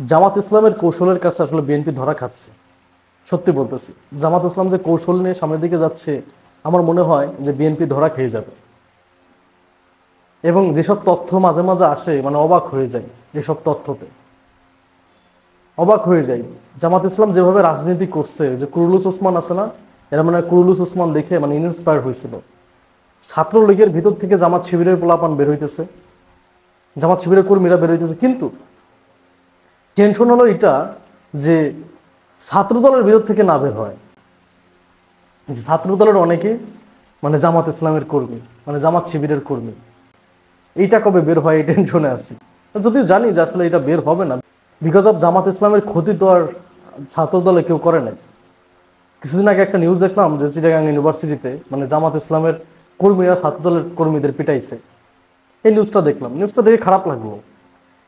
জামাত ইসলামের কৌশলের কাছে আসলে বিএনপি ধরা খাচ্ছে। সত্যি বলতেছি, জামাত ইসলাম যে কৌশল নিয়ে সামনের দিকে যাচ্ছে, আমার মনে হয় যে বিএনপি ধরা খেয়ে যাবে। এবং যেসব তথ্য মাঝে মাঝে আসে, মানে অবাক হয়ে যায়। এসব তথ্যতে অবাক হয়ে যায়। জামাত ইসলাম যেভাবে রাজনীতি করছে, যে কুরুলুস ওসমান আছে না, এরা মানে কুরুলুস ওসমান দেখে মানে ইন্সপায়ার হয়েছিল। ছাত্রলীগের ভিতর থেকে জামাত শিবিরের পোলাপান বের হইতেছে, জামাত শিবিরের কর্মীরা বের হইতেছে, কিন্তু টেনশন হলো এটা যে ছাত্রদলের ভিতর থেকে না বের হয়। যে ছাত্রদলের অনেকে মানে জামাত ইসলামের কর্মী, মানে জামাত শিবিরের কর্মী, এইটা কবে বের হয় এই টেনশনে আছি। যদিও জানি যে আসলে এটা বের হবে না, বিকজ অফ জামাত ইসলামের ক্ষতি তো আর ছাত্রদলে কেউ করে নাই। কিছুদিন আগে একটা নিউজ দেখলাম যে চিটাগাং ইউনিভার্সিটিতে মানে জামাত ইসলামের কর্মীরা ছাত্রদলের কর্মীদের পিটাইছে। এই নিউজটা দেখলাম, নিউজটা দেখে খারাপ লাগলো।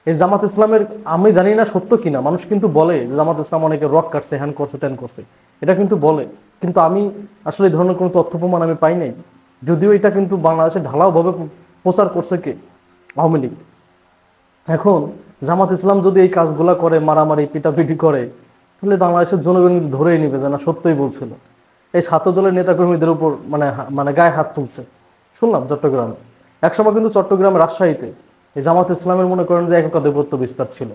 এই জামাত ইসলামের, আমি জানি না সত্য কিনা, মানুষ কিন্তু বলে যে জামাত ইসলাম অনেকে রক কাটছে, হ্যান করছে, ত্যান করছে, এটা কিন্তু বলে। কিন্তু আমি আসলে এই ধরনের কোনো তথ্য প্রমাণ আমি পাই নাই। যদিও এটা কিন্তু বাংলাদেশে ঢালাওভাবে প্রচার করছে কে, আওয়ামী লীগ। এখন জামাত ইসলাম যদি এই কাজগুলা করে, মারামারি পিটাপিটি করে, তাহলে বাংলাদেশের জনগণ কিন্তু ধরেই নিবে যে না, সত্যই বলছিল। এই ছাত্রদলের নেতাকর্মীদের উপর মানে মানে গায়ে হাত তুলছে, শুনলাম চট্টগ্রামে। একসময় কিন্তু চট্টগ্রাম, রাজশাহীতে এই জামাত ইসলামের মনে করেন যে একাধিপত্য বিস্তার ছিল।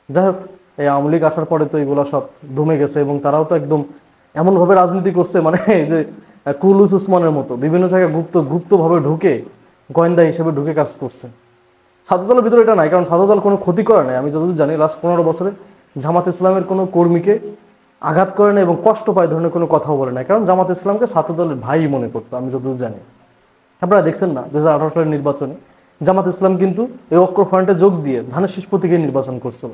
যাই হোক, এই আওয়ামী লীগ আসার পরে তো এগুলো সব দমে গেছে, এবং তারাও তো একদম এমনভাবে রাজনীতি করছে, মানে এই যে কুলুস উসমানের মতো বিভিন্ন জায়গায় গুপ্তভাবে ঢুকে, গোয়েন্দা হিসেবে ঢুকে কাজ করছে। ছাত্রদলের ভিতরে এটা নাই, কারণ ছাত্রদল কোনো ক্ষতি করে নাই। আমি যতদূর জানি লাস্ট 15 বছরে জামাত ইসলামের কোনো কর্মীকে আঘাত করে না এবং কষ্ট পায় ধরনের কোনো কথাও বলে না, কারণ জামাত ইসলামকে ছাত্রদলের ভাই মনে করতো, আমি যতদূর জানি। আপনারা দেখছেন না 2018 সালের নির্বাচনে জামাত ইসলাম কিন্তু এই ঐক্য ফ্রন্টে যোগ দিয়ে ধানের শীষ প্রতীকে নির্বাচন করছিল।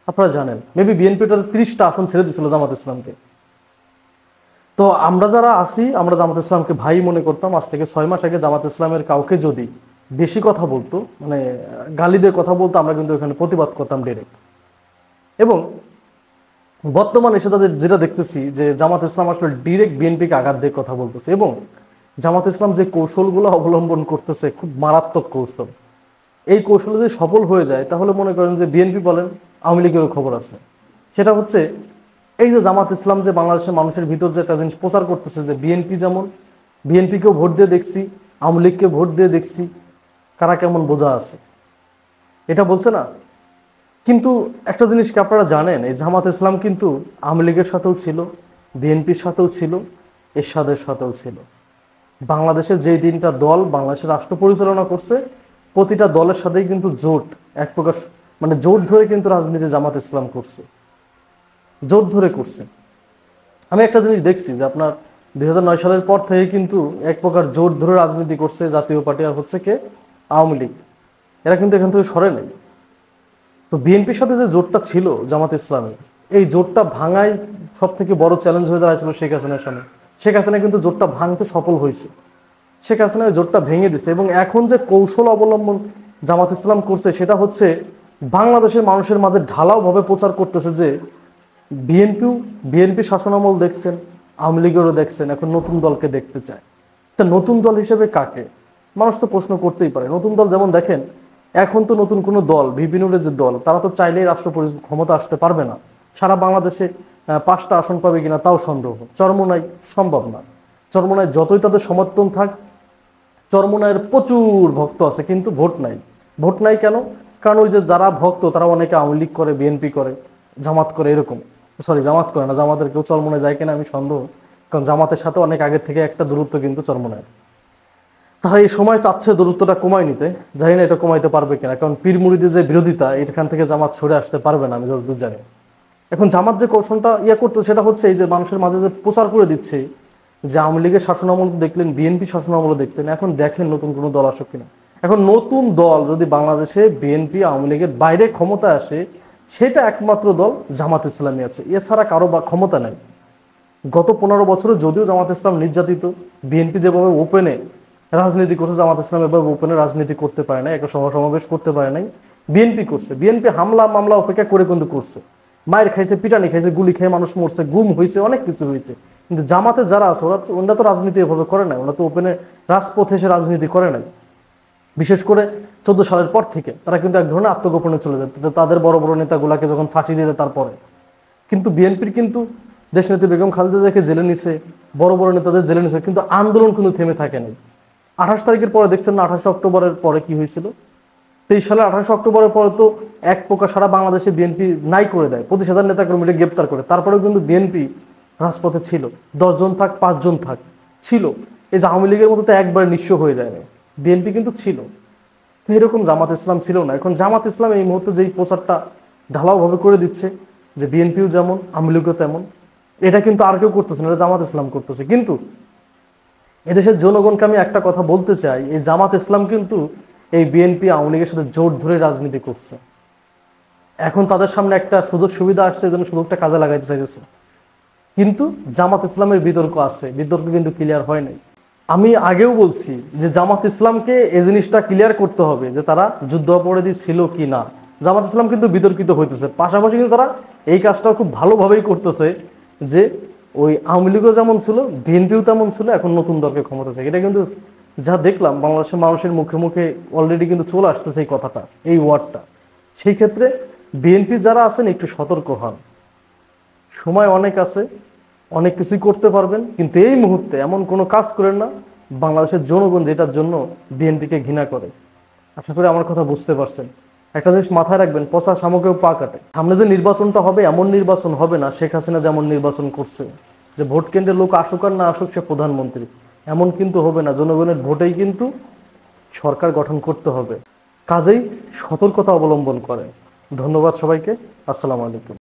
আপনারা জানেন, মেবি বিএনপিটার 30টা আসন ছেড়ে দিয়েছিল জামাত ইসলামকে। তো আমরা যারা আছি, আমরা জামাত ইসলামকে ভাই মনে করতাম। আজ থেকে 6 মাস আগে জামাত ইসলামের কাউকে যদি বেশি কথা বলতো, মানে গালিদের কথা বলতো, আমরা কিন্তু এখানে প্রতিবাদ করতাম ডাইরেক্ট। এবং বর্তমানে এসে তাদের যেটা দেখতেছি যে জামাত ইসলাম আসলে ডিরেক্ট বিএনপিকে আঘাত দিয়ে কথা বলতেছে, এবং জামাত ইসলাম যে কৌশলগুলো অবলম্বন করতেছে খুব মারাত্মক কৌশল। এই কৌশলে যদি সফল হয়ে যায়, তাহলে মনে করেন যে বিএনপি বলেন, আওয়ামী লীগেরও খবর আছে। সেটা হচ্ছে এই যে জামাত ইসলাম যে বাংলাদেশের মানুষের ভিতর যে একটা জিনিস প্রচার করতেছে, যে বিএনপি যেমন, বিএনপিকেও ভোট দিয়ে দেখছি, আওয়ামী লীগকে ভোট দিয়ে দেখছি, কারা কেমন বোঝা আছে, এটা বলছে না। কিন্তু একটা জিনিস কি আপনারা জানেন, এই জামাত ইসলাম কিন্তু আওয়ামী লীগের সাথেও ছিল, বিএনপির সাথেও ছিল, এরশাদের সাথেও ছিল। বাংলাদেশের যে 3টা দল বাংলাদেশের রাষ্ট্র পরিচালনা করছে, প্রতিটা দলের সাথেই কিন্তু জোট, এক প্রকার মানে জোট ধরে কিন্তু রাজনীতি জামাত ইসলাম করছে, জোট ধরে করছে। আমি একটা জিনিস দেখছি যে আপনার 2009 সালের পর থেকে কিন্তু এক প্রকার জোট ধরে রাজনীতি করছে জাতীয় পার্টি আর হচ্ছে কে, আওয়ামী লীগ। এরা কিন্তু এখান থেকে সরে নেই। তো বিএনপির সাথে যে জোটটা ছিল জামাত ইসলামের, এই জোটটা ভাঙাই সব থেকে বড় চ্যালেঞ্জ হয়ে দাঁড়াইছিল শেখ হাসিনার সামনে। শেখ হাসিনা কিন্তু জোটটা ভাঙতে সফল হয়েছে। শেখ হাসিনা ওই জোটটা ভেঙে দিছে, এবং এখন যে কৌশল অবলম্বন জামাত ইসলাম করছে, সেটা হচ্ছে বাংলাদেশের মানুষের মাঝে ঢালাওভাবে প্রচার করতেছে যে বিএনপি শাসনামল দেখছেন, আওয়ামী লীগেরও দেখছেন, এখন নতুন দলকে দেখতে চায়। তা নতুন দল হিসেবে কাকে? মানুষ তো প্রশ্ন করতেই পারে। নতুন দল যেমন দেখেন, এখন তো নতুন কোনো দল, বিভিন্নের যে দল, তারা তো চাইলেই রাষ্ট্র ক্ষমতা আসতে পারবে না। সারা বাংলাদেশে 5টা আসন পাবে কিনা তাও সন্দেহ। চরমোনাই সম্ভব না। চরমোনাই যতই তাদের সমর্থন থাক, চরমোনাইয়ের প্রচুর ভক্ত আছে, কিন্তু ভোট নাই। ভোট নাই কেন? কারণ ওই যে যারা ভক্ত, তারা অনেকে আওয়ামী লীগ করে, বিএনপি করে, জামাত করে, এরকম। সরি, জামাত করে না, জামাতের কেউ চরমোনাই যায় কিনা আমি সন্দেহ। কারণ জামাতের সাথে অনেক আগের থেকে একটা দূরত্ব কিন্তু চরমোনাই। তারা এই সময় চাচ্ছে দূরত্বটা কমায় নিতে। জানি না এটা কমাইতে পারবে কিনা, কারণ পীর মুরিদের যে বিরোধিতা, এখান থেকে জামাত সরে আসতে পারবে না আমি যতদূর জানি। এখন জামাত যে কৌশলটা করতে, সেটা হচ্ছে এই যে মানুষের মাঝে যে প্রচার করে দিচ্ছে যে আওয়ামী লীগের শাসনামল দেখলেন, বিএনপি শাসনামল দেখতেন, এখন দেখেন নতুন কোনো দল আসুক কিনা। এখন নতুন দল যদি বাংলাদেশে বিএনপি আওয়ামী লীগের বাইরে ক্ষমতায় আসে, সেটা একমাত্র দল জামাত ইসলামী আছে, এছাড়া কারো বা ক্ষমতা নাই। গত 15 বছরে যদিও জামাত ইসলাম নির্যাতিত, বিএনপি যেভাবে ওপেনে রাজনীতি করছে, জামাত ইসলাম এভাবে ওপেনে রাজনীতি করতে পারে নাই, একটা সভা সমাবেশ করতে পারে নাই। বিএনপি করছে, বিএনপি হামলা মামলা অপেক্ষা করে কিন্তু করছে, মায়ের খাইছে, পিটানি খাইছে, গুলি খেয়ে মানুষ মরছে, গুম হয়েছে, অনেক কিছু হয়েছে। কিন্তু জামাতে যারা আছে, ওরা তো রাজনীতি এভাবে করে নাই, ওরা তো ওপেনে রাজপথে এসে রাজনীতি করে নাই। বিশেষ করে 14 সালের পর থেকে তারা কিন্তু এক ধরনের আত্মগোপনে চলে যায় তাদের বড় বড় নেতাগুলাকে যখন ফাঁসি দিতে তারপরে। কিন্তু বিএনপির কিন্তু দেশনেত্রী বেগম খালেদা জিয়াকে জেলে নিছে, বড় বড় নেতাদের জেলে নিছে, কিন্তু আন্দোলন কিন্তু থেমে থাকে নাই। 28 তারিখের পরে দেখছেন না, 28 অক্টোবরের পরে কি হয়েছিল? 23 সালে 28 অক্টোবরের পরে তো এক প্রকার সারা বাংলাদেশে বিএনপি নাই করে দেয়, 25,000 নেতাকর্মীকে গ্রেপ্তার করে। তারপরেও কিন্তু বিএনপি রাজপথে ছিল, 10 জন থাক 5 জন থাক ছিল। এই যে আওয়ামী লীগের মতো তো একবার নিঃস্ব হয়ে যায় না, বিএনপি কিন্তু ছিল। তো এরকম জামাত ইসলাম ছিল না। এখন জামাত ইসলাম এই মুহূর্তে যেই প্রচারটা ঢালাওভাবে করে দিচ্ছে যে বিএনপিও যেমন আওয়ামী লীগও তেমন, এটা কিন্তু আর কেউ করতেছে না, এটা জামাত ইসলাম করতেছে। কিন্তু এদেশের জনগণকে আমি একটা কথা বলতে চাই, এই জামাত ইসলাম কিন্তু এই বিএনপি আওয়ামী লীগের সাথে জোট ধরে রাজনীতি করছে। এখন তাদের সামনে একটা সুযোগ সুবিধা আসছে, যেন সুযোগটা কাজে লাগাইতে চাইছে। কিন্তু জামাত ইসলামের বিতর্ক আছে, বিতর্ক কিন্তু ক্লিয়ার হয় নাই। আমি আগেও বলছি যে জামাত ইসলামকে এই জিনিসটা ক্লিয়ার করতে হবে যে তারা যুদ্ধাপরাধী ছিল কি না। জামাত ইসলাম কিন্তু বিতর্কিত হইতেছে, পাশাপাশি কিন্তু তারা এই কাজটা খুব ভালোভাবেই করতেছে যে ওই আওয়ামী লীগও যেমন ছিল, বিএনপিও তেমন ছিল, এখন নতুন দলকে ক্ষমতা চাই। এটা কিন্তু যা দেখলাম বাংলাদেশের মানুষের মুখে মুখে অলরেডি কিন্তু চলে আসতেছে এই কথাটা, এই ওয়ার্ডটা। সেই ক্ষেত্রে বিএনপি যারা আছেন একটু সতর্ক হন, সময় অনেক আছে, অনেক কিছুই করতে পারবেন, কিন্তু এই মুহূর্তে এমন কোনো কাজ করেন না বাংলাদেশের জনগণ যেটার জন্য বিএনপিকে ঘৃণা করে। আশা করি আমার কথা বুঝতে পারছেন। একটা জিনিস মাথায় রাখবেন, পচা শামুকেও পা কাটে। সামনে যে নির্বাচনটা হবে এমন নির্বাচন হবে না শেখ হাসিনা যেমন নির্বাচন করছে, যে ভোট কেন্দ্রে লোক আসুক আর না আসুক সে প্রধানমন্ত্রী, এমন কিন্তু হবে না। জনগণের ভোটেই কিন্তু সরকার গঠন করতে হবে। কাজেই সতর্কতা অবলম্বন করেন। ধন্যবাদ সবাইকে। আসসালামু আলাইকুম।